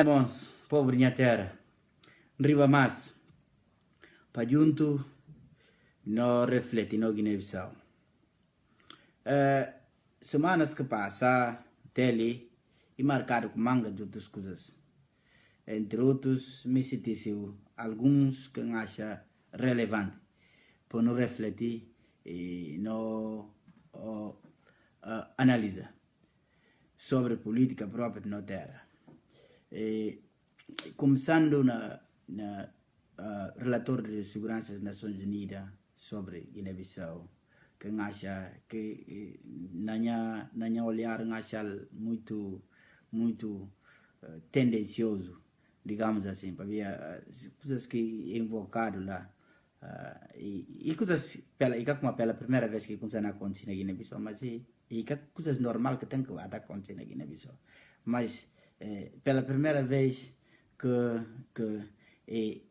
Bons, pobre minha terra, riba mais, para junto, não reflete no Guiné-Bissau. Semanas que passam, tele, e marcado com manga de outras coisas. Entre outros, me citei alguns que acha relevante, para não refletir e não analisar sobre política própria de nossa terra. Começando na relator de segurança das Nações Unidas sobre Guiné-Bissau, que acha que na olhar acha muito tendencioso, digamos assim, para ver coisas que é invocado lá e coisas pela primeira vez que começam a acontecer na Guiné-Bissau, mas coisas normais que tem que acontecer na Guiné-Bissau, mas pela primeira vez que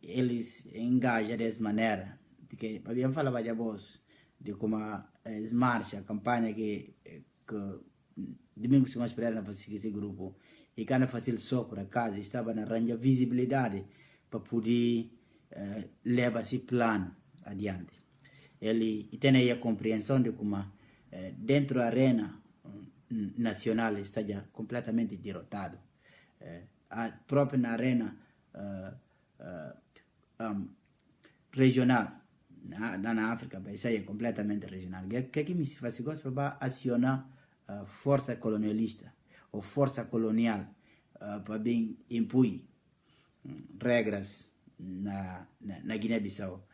eles engajam dessa maneira, de que havia falado de voz de como a marcha, a campanha que domingo se esperar na fazer esse grupo e cada fazer só por acaso estava na arranjar visibilidade para poder levar esse plano adiante. Ele tem aí a compreensão de como dentro da arena nacional está já completamente derrotado. A própria na arena regional na África, isso aí é completamente regional. O que me faz gosto para acionar força colonialista ou força colonial para bem impor regras na Guiné-Bissau,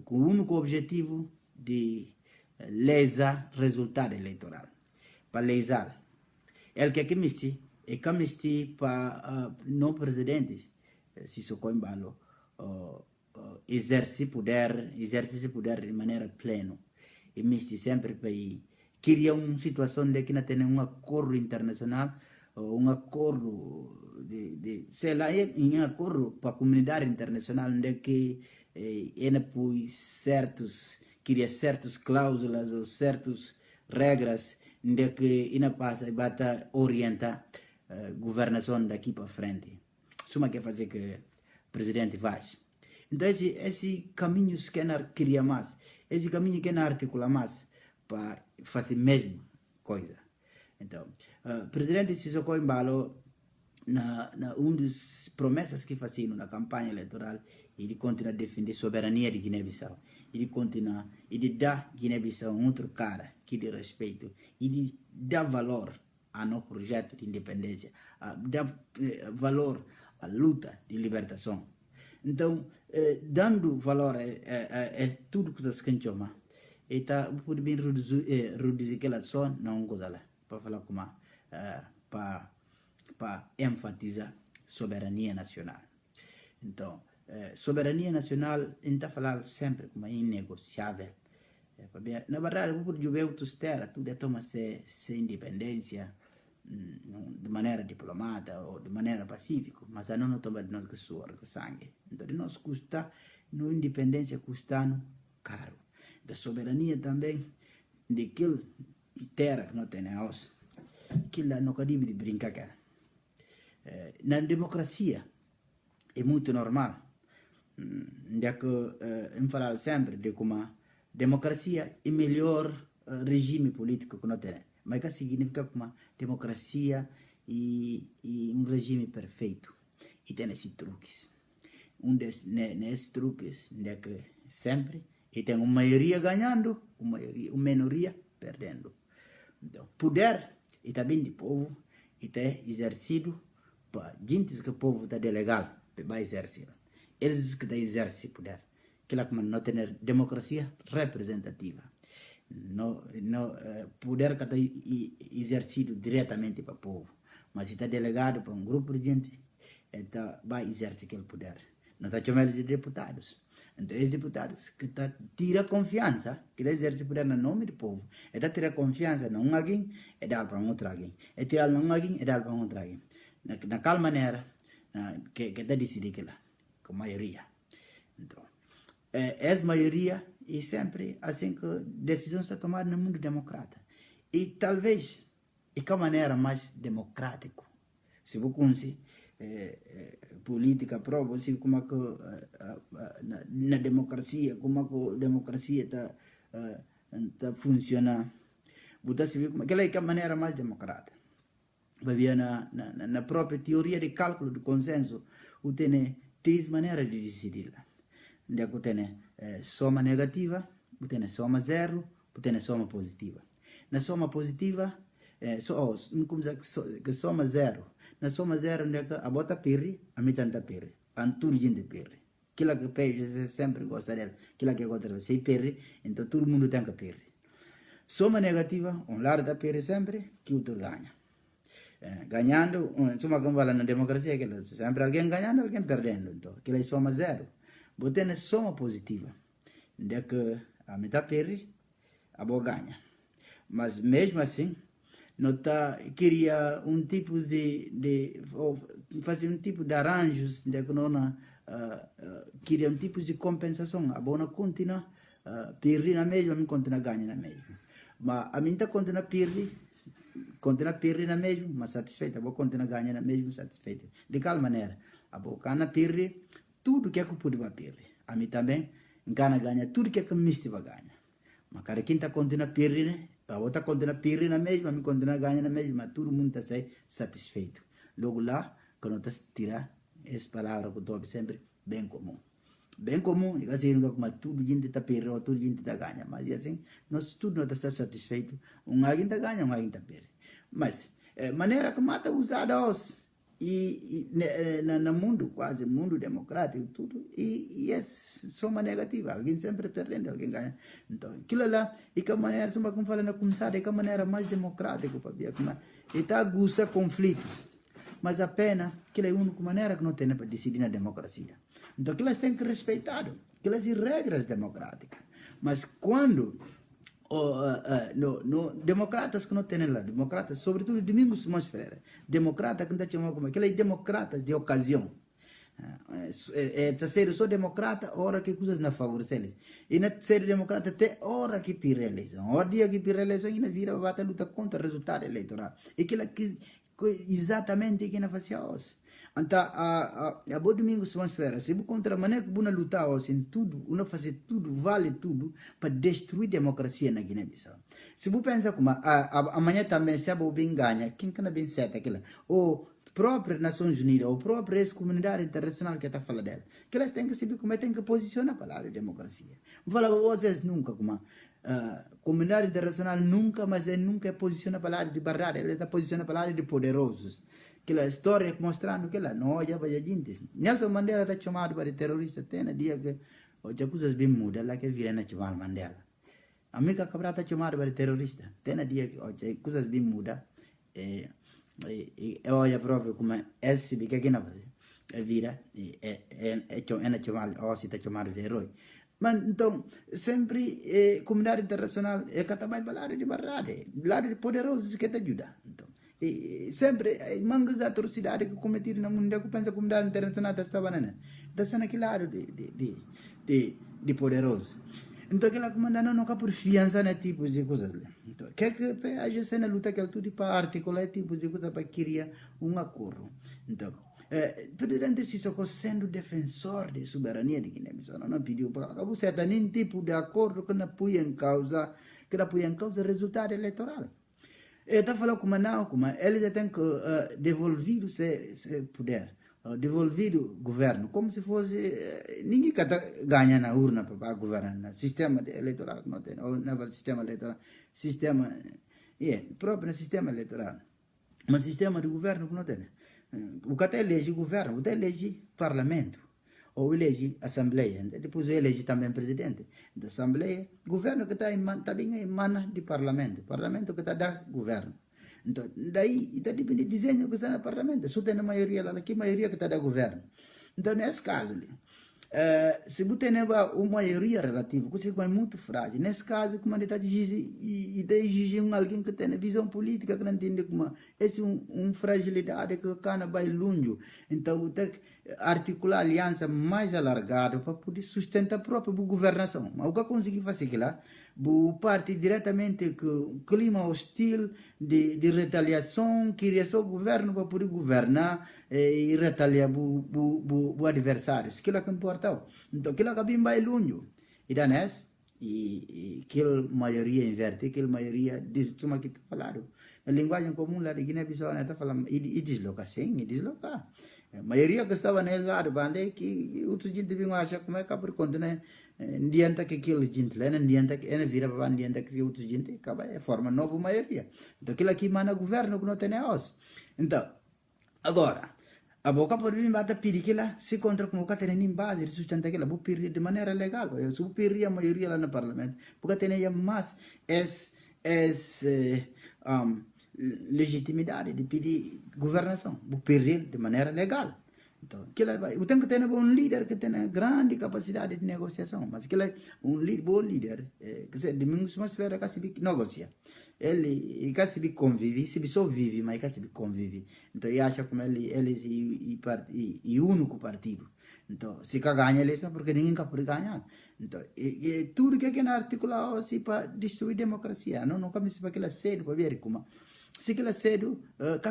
com o único objetivo de lesar resultado eleitoral. Para lesar. Ele que me se e que para não presidentes se socorre embalo exercer poder de maneira plena e me sempre para criar uma situação de que não tem um acordo internacional um acordo sei lá, um acordo para a comunidade internacional onde que ele pôs cria certas cláusulas ou certas regras onde que ele passa e bata orientar governação daqui para frente. Suma que fazer que o presidente faz. Então esse caminho que não cria mais, esse caminho que não articula mais para fazer a mesma coisa. Então, o presidente se socorre embalo na uma das promessas que fazia na campanha eleitoral, ele continua a defender a soberania de Guiné-Bissau. Ele continua e dá Guiné-Bissau um outro cara que de respeito e de dá valor ao nosso projeto de independência, dá valor à luta de libertação. Então, dando valor a tudo que se chama, está por bem reduzir aquela só não coisa lá para falar como para enfatizar soberania nacional. Então, soberania nacional está falando sempre como é inegociável. Na verdade, por juver outros terra, tudo é tomar sem independência de maneira diplomata ou de maneira pacífica, mas a não toma de nós que suor, que sangue. Então, de nós custa, no independência custando caro. Da soberania também, de aquele terra que não tem nós, que lá não cabe de brincar. Na democracia, é muito normal. Já que eu falo sempre de como a democracia é o melhor regime político que não tem. Mas que significa como democracia e um regime perfeito. E tem esses truques. Nesses truques, é que sempre e tem uma maioria ganhando, uma minoria perdendo. Então, poder e também do povo e tem exercido para gente que o povo está legal para exercer. Eles que exercem poder. Que lá como não tem democracia representativa. No poder que está exercido diretamente para o povo, mas está delegado para um grupo de gente, então vai exercer aquele poder. Não está chamando de deputados. Então, esses deputados que tira confiança, que está exercendo poder no nome do povo, está tira confiança em alguém, é dar para outro alguém. É tirar em alguém, é dar para outro alguém. Naquela maneira, que está decidido lá, com maioria. Então, essa maioria e sempre assim que decisões são tomadas no mundo democrata. E talvez, e que maneira mais democrática se você consegue política prova se como que na democracia como que a democracia está funciona, você se vê como aquela é a maneira mais democrática. Vai ver na própria teoria de cálculo do consenso, você tem três maneiras de decidir lá. Você tem soma negativa, você tem soma zero, você tem soma positiva. Na soma positiva, que soma zero. Na soma zero, a bota perri, a mitad está perri. A tudo gente perri. Aquilo que pede, sempre gosta dela. Aquilo que gosta dela, se perri, então todo mundo tem que perri. Soma negativa, lado está perri sempre, que o outro ganha. Ganhando, insomma, como fala na democracia, que sempre alguém ganhando, alguém perdendo. Então, aquilo é soma zero. Você tem soma positiva. De que a metade perri, a boa ganha. Mas mesmo assim, não queria tipo fazer um tipo de arranjos, de que não queria um tipo de compensação. A boa não continua perri na mesma, a mim continua ganha na mesma. Mas a mim está continua perri na mesma, mas satisfeita. A boa continua ganha na mesma, satisfeita. De qual maneira? A boa cana perri tudo que é que pode perri. A mim também cana ganha tudo que é que me vai ganhar. Mas cada quem está continua perri, né? A outra continua perdi na mesma, a mim continua ganhando na mesma, todo mundo está satisfeito. Logo lá, quando está tirar essa palavra que eu estou sempre, bem comum. Bem comum, e assim, como tudo gente está perdi, tudo gente está ganhando. Mas assim, nós tudo não está satisfeito. Alguém está ganhando, alguém está perdi. Mas, maneira que mata usada no mundo, quase mundo democrático, tudo, e é soma negativa, alguém sempre perdendo, alguém ganha. Então, aquilo lá, e que a maneira, como falando, começar, é que a maneira mais democrática, e está a gozar conflitos, mas a pena, aquela é a única maneira que não tem para decidir na democracia. Então, aquelas têm que respeitar, aquelas regras democráticas, mas quando democratas que não tem lá, democratas, sobretudo Domingos Simões Ferreira, democrata que não está chamando como aqueles democratas de ocasião. Terceiro, sou democrata, hora que coisas não favorecem eles. E na terceiro democrata, até hora que pira a eleição. Hora dia que pira a eleição, ainda vira a luta contra o resultado eleitoral. E aquilo que exatamente que não fazia hoje. Então, a boa domingo se vamos esperar. Se você contra a maneira que você lutar hoje em tudo, você fazer tudo, vale tudo, para destruir a democracia na Guiné-Bissau. Se você pensa como amanhã também, se a boa bem ganha, quem que não bem certo aquilo? Ou própria Nações Unidas, ou própria comunidade internacional que está falando dela, que elas têm que saber como tem que posicionar a palavra democracia. Vou falar para vocês nunca como comunidade internacional nunca, mas nunca posiciona a palavra de barrada, ela está posicionando a palavra de poderosos. Aquela história mostrando que ela não olha para a gente. Nelson Mandela está chamado para terrorista até no dia que as coisas bem mudam, lá que vira na chamada Mandela. A Mica Cabral está chamado para terrorista até no dia que as coisas bem mudam. Eu olho próprio como esse que aqui não faz, vira é chamado, ou se está chamado de herói. Mas então, sempre comunidade internacional é que também falar de barrada, lado de poderosos que te ajuda. Então, sempre mangas da atrocidade que cometiram no mundo, que pensa a comunidade internacional está banana, está naquele lado de poderosos. Então, aquela comandante não está por fiança nesse tipo de coisas. Então, que a gente na luta que tudo para articular tipos de coisas para criar um acordo. Então, o presidente Sissoko, sendo defensor de soberania de Guiné-Bissau, não pediu para você ter nenhum tipo de acordo que não põe em causa o resultado eleitoral. Está falando como não, como eles têm que devolver o seu poder, devolver o governo, como se fosse ninguém que ganha na urna para governar, sistema eleitoral não tem, ou não sistema eleitoral, próprio sistema eleitoral, mas sistema de governo não tem. O que até elege governo, até elege parlamento, ou elege assembleia, depois elege também presidente da assembleia, governo que está bem emana de parlamento que está da governo. Então, daí está dependendo de desenho que está no parlamento, só tem a maioria lá, que maioria que está da governo. Então, nesse caso, se você tem uma maioria relativa, que é muito frágil, nesse caso, como está exigindo alguém que tem visão política, que não entende como é uma fragilidade que cana vai longe. Então, tem que articular aliança mais alargada para poder sustentar a própria governação. Mas o que conseguir fazer aqui lá, parte diretamente com clima hostil de retaliação, queria só o governo para poder governar e retaliar os adversários. Aquilo é que importa. Então, aquilo é que bem vai longe. E danés, e aquela maioria inverte, aquela maioria diz como que está falando. A linguagem comum lá de Guiné-Bissau está falando e desloca sim, e desloca. A maioria que estava nesse lado, bande que outros gente vinham achar como é que por conta, né? Ndianta que aquele gente lá, ndianta que ena vira para ndianta que outros gente acaba é forma nova maioria. Então aquilo aqui mana governo que não tem os. Então agora a boca por mim bata pedir que lá se contra como que tem em base de sustenta que lá vou pedir de maneira legal. Eu sou pedir a maioria lá no parlamento porque tem já mais legitimidade de pedir governação, vou pedir de maneira legal. Então, eu tenho que ter um líder que tenha grande capacidade de negociação, mas que é bom líder, que se Domingos Masfereira que se negocia. Ele que se convive, se só vive, mas que se convive. Então, ele acha como ele é o único partido. Então, se ganha a eleição, porque ninguém pode ganhar. Então, tudo que é na articular assim para destruir a democracia, não começa para aquela cedo para ver como se aquela cedo,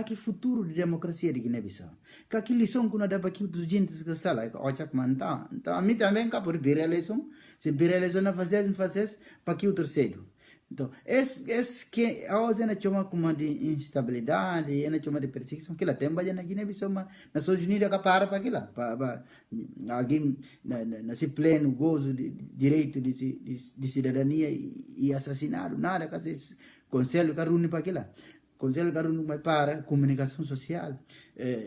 que futuro de democracia de Guiné-Bissau, que lição que nós dá para que os gente que sala, que acha que manta, então a mim também cá por vir a eleição, se vir a eleição não fazer para que outro cedo. Então, esse que a Osena chama como de instabilidade, ela chama de perseguição, que ela tem na Guiné-Bissau, mas Nações Unidas que para aquilo, para alguém nesse pleno gozo de direito de cidadania e assassinado, nada que esse conselho que reúne para aquilo. Conselho que reúne para comunicação social,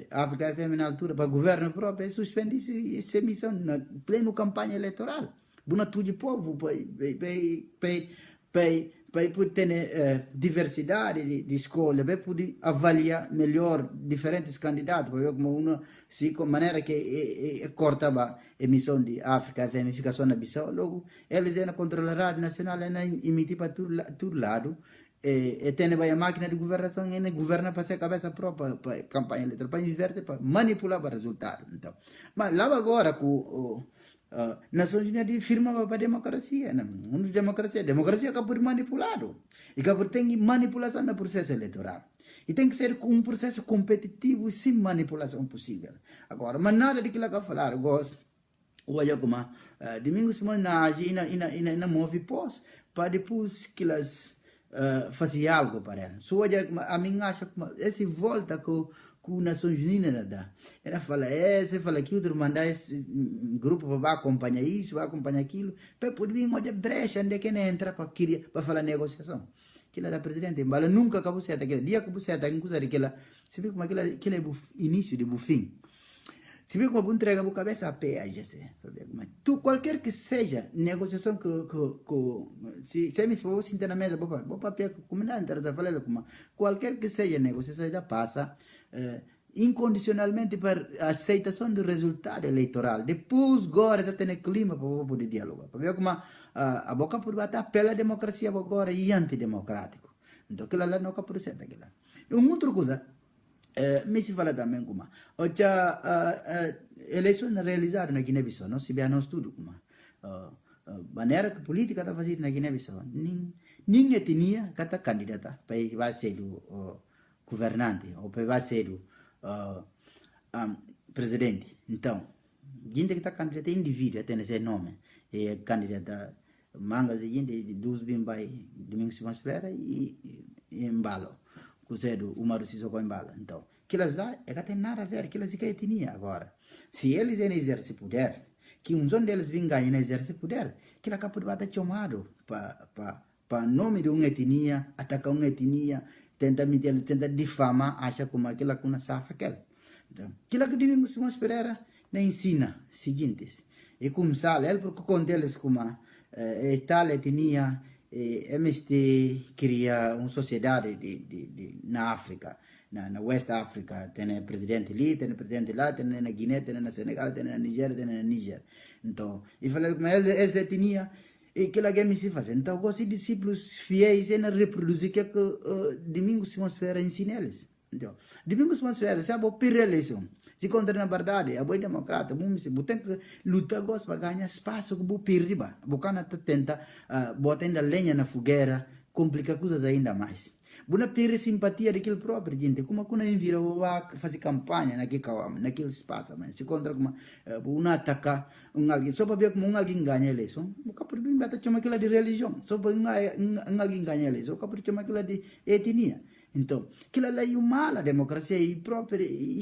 África FM na altura, para o governo próprio, suspende essa missão na plena campanha eleitoral. Buna tudo povo, para poder ter diversidade de escolha, para poder avaliar melhor diferentes candidatos, para ver como uma maneira que corta a emissão de África FM, fica só na Bissau, logo eles ainda controlam a rádio nacional, ainda emitir para todo lado, e tem a máquina de governação, ainda governa para ser a cabeça própria para a campanha eleitoral, para inverter, para manipular o resultado. Então, mas lá agora com Nações Unidas firma para a democracia, não democracia que por manipulado e que por tem manipulação no processo eleitoral e tem que ser um processo competitivo e sem manipulação possível. Agora, mas nada de que lá que falar, eu gosto, olha como Domingos na move pós para depois que elas faziam algo para ela. Só olha, a mim acha que essa volta com Nações Unidas dá. Ela fala, você fala que outro mandar esse grupo para acompanhar isso, vai acompanhar aquilo, para poder vir uma brecha onde que entra para falar negociação. Aquilo da presidente, embala nunca acabou certo, aquele dia acabou certo, aquela, se vê como aquele é o início de fim. Se vê como entrega a cabeça a pé, já sei. Tu, qualquer que seja negociação se me for sentar na mesa, vou papel como não entra, falar como qualquer que seja negociação ainda passa incondicionalmente para aceitação do resultado eleitoral. Depois, agora, está tendo clima para poder dialogar. Para ver como a boca por bater pela democracia agora e antidemocrático. Então, aquilo lá não é por certo. E uma outra coisa, me se fala também como a eleição realizada na Guiné-Bissau, não se vê nós tudo como maneira que a política está fazendo na Guiné-Bissau. Ninguém etnia que está candidata para ser o governante ou para ser o presidente. Então, gente que está candidata é indivíduo, tem esse nome, é candidata mangas e gente de dos bimbai Domingos Masfereira e embalo, cozedo o Umaru Sissoko embalo. Então, aquelas lá é que tem nada a ver, aquelas que etnia agora. Se eles exercem poder, que um deles vem ganhar e exerce poder, que ele acaba de bater chamado para nome de uma etnia, atacar uma etnia, tenta difamar, acha como aquela que uma safa aquela. Então, aquilo que Domingos Masfereira ensina seguintes. E como sabe, ele porque com eles como tal etnia, MST cria uma sociedade na África, na West África, tem presidente ali, tem presidente lá, tem na Guiné, tem na Senegal, tem na Nigéria, tem na Níger. Então, e falar como essa etnia, e que ela quer me se fazer. Então, os discípulos fiéis ainda reproduzem o que Domingos Masfereira ensina eles. Então, Domingos Masfereira, sabe, per eleição, Se contra na verdade, a boa democrata, você tem que lutar para ganhar espaço que você perde, você não tenta botar ainda lenha na fogueira, complica coisas ainda mais. Você perde simpatia daquele próprio, gente. Como quando a vira fazer campanha naquele espaço, mas se contra como uma atacar alguém, só para ver como alguém ganha a eleição, o capaz de chamar aquilo de religião, só para alguém ganhar a eleição, o capaz de chamar aquilo de etnia. Então, aquilo lá é mal a democracia e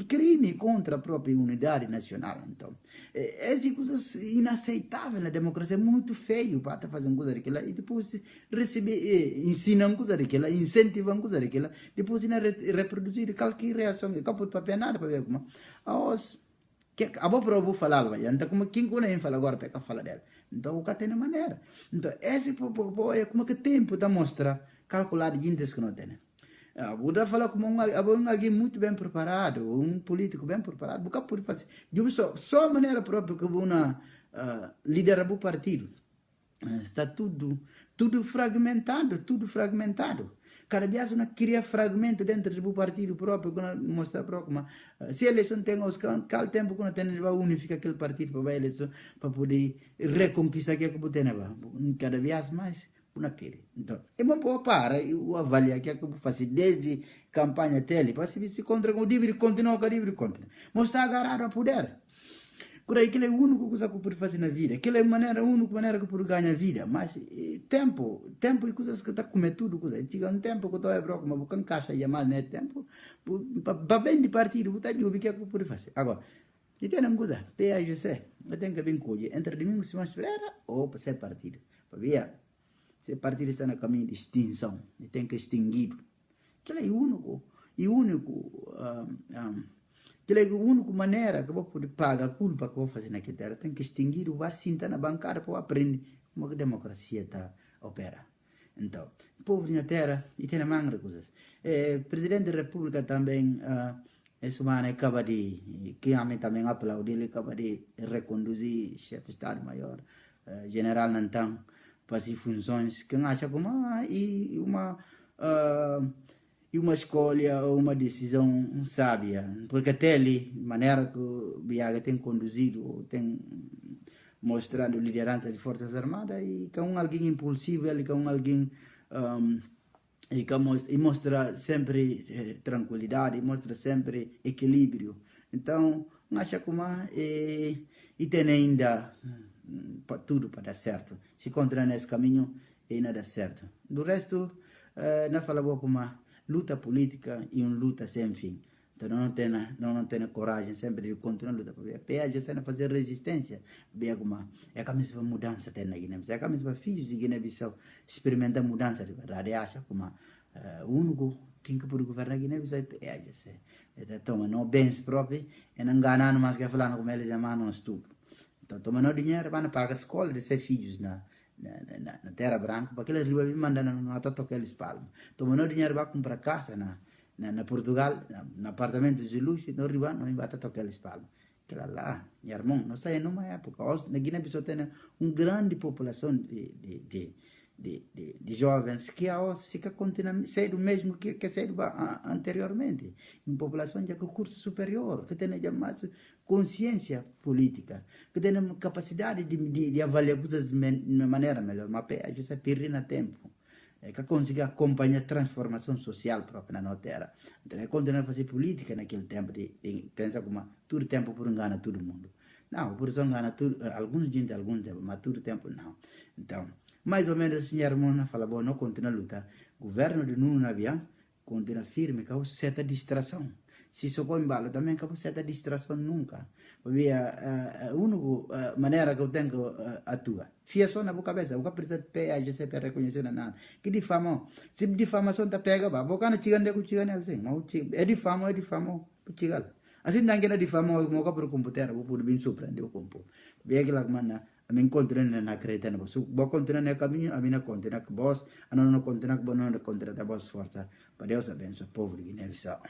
crime contra a própria unidade nacional. Então, essas coisas inaceitáveis na democracia, é muito feio para fazer uma coisa daquela e depois receber, ensinar uma coisa daquela, incentivar uma coisa daquela, depois reproduzir qualquer reação, que acabou de papel nada para ver como. A boa prova falar, então como quem não fala agora para falar dela. Então, o que tem maneira. Então, esse é como que tempo da mostrar calcular de gente que não tem. Buda fala como alguém muito bem preparado, um político bem preparado, porque pode fazer. Só a maneira própria que uma liderar o partido. Está tudo fragmentado, tudo fragmentado. Cada dia uma cria fragmento dentro do partido próprio, quando mostra próprio. Se a eleição tem qual tempo quando tem vai unificar aquele partido para a eleição, para poder reconquistar aquilo que tem, cada vez mais. Una pere. Então, é bom para o avaliar que é que eu faço desde campanha tele, para se contra o livre continua com o livre contra. Mas está agarrado a poder. Por aí, aquilo é a única coisa que eu posso fazer na vida. Aquilo é a única maneira que eu posso ganhar a vida. Mas tempo e coisas que está comendo tudo. Chega um tempo que eu estou a broca, mas eu encaixa e mais não é tempo. Para bem de partido, eu estou a que é que eu posso fazer. Agora, e tem uma coisa, PAGC, eu tenho que vir com entre domingo e segunda-feira ou para ser partido. Para ver. Se o partido está no caminho de extinção, e tem que extinguir. Aquela é a única maneira que eu vou poder pagar a culpa que eu vou fazer naquela terra. Tem que extinguir o vacina na bancada para aprender como a democracia está opera. Então, o povo na terra e tem mais coisas. O presidente da República também, essa semana acaba de, que a mim também aplaudir, ele acaba de reconduzir o chefe de Estado-Maior, general Nantão, para as funções que acha como uma escolha ou uma decisão sábia, porque até ali, maneira que o Biaga tem conduzido, tem mostrado liderança de Forças Armadas, e que é alguém impulsivo, ele que é alguém e mostra sempre tranquilidade, mostra sempre equilíbrio. Então, acha como e tem ainda tudo para dar certo. Se encontrar nesse caminho, ainda dá certo. Do resto, não fala como uma luta política e uma luta sem fim. Então não tem coragem sempre de continuar a luta. Porque a gente fazer resistência. É a mesma mudança tem na Guiné. É a mesma filhos de Guiné-Bissau experimentar mudança de verdade. Acha como o único quem que pode governar a Guiné-Bissau é a gente. Então, não bens próprios e não ganhando mais que falando como eles chamam não estupro. Então, tomando dinheiro para pagar a escola de seus filhos na Terra Branca, para que eles mandam na tocar eles palmas. Tomando dinheiro para comprar casa na Portugal, no apartamento de luxo, não vai tocar eles palmas. Aquela lá, irmão, não sei numa época. Na Guiné-Bissau tem uma grande população de jovens que se continuam sendo mesmo que sendo anteriormente. Uma população de curso superior, que tem mais consciência política, que tem capacidade de avaliar coisas de uma maneira melhor, mas a gente está perdendo tempo, que consiga acompanhar a transformação social própria na terra. Então, continuar a fazer política naquele tempo de pensar como todo tempo por engana todo mundo. Não, por isso engana alguns gente algum tempo, mas todo tempo não. Então, mais ou menos o senhor Mona fala, bom, não continua a lutar. O governo de Nuno Nabian continua firme, com certa distração. Se socou em bala, também com certa distração nunca. Porque a única maneira que eu tenho que atuar, fia só na boa cabeça, o que precisa de pé, a gente para reconhecer nada. Que difamou. Se difamação está pega, a boca não chega nem com chega nem assim. É difamou, chega. Assim não é difamou, o que por computador, vou por bem surpreender o compo. Vê aquela que manda. A mim continua na acreditando, se vou continuar no caminho, a mim não continua com vós, a não continuar com não continuar da vossa força. Para Deus abençoe o povo de Guiné-Bissau.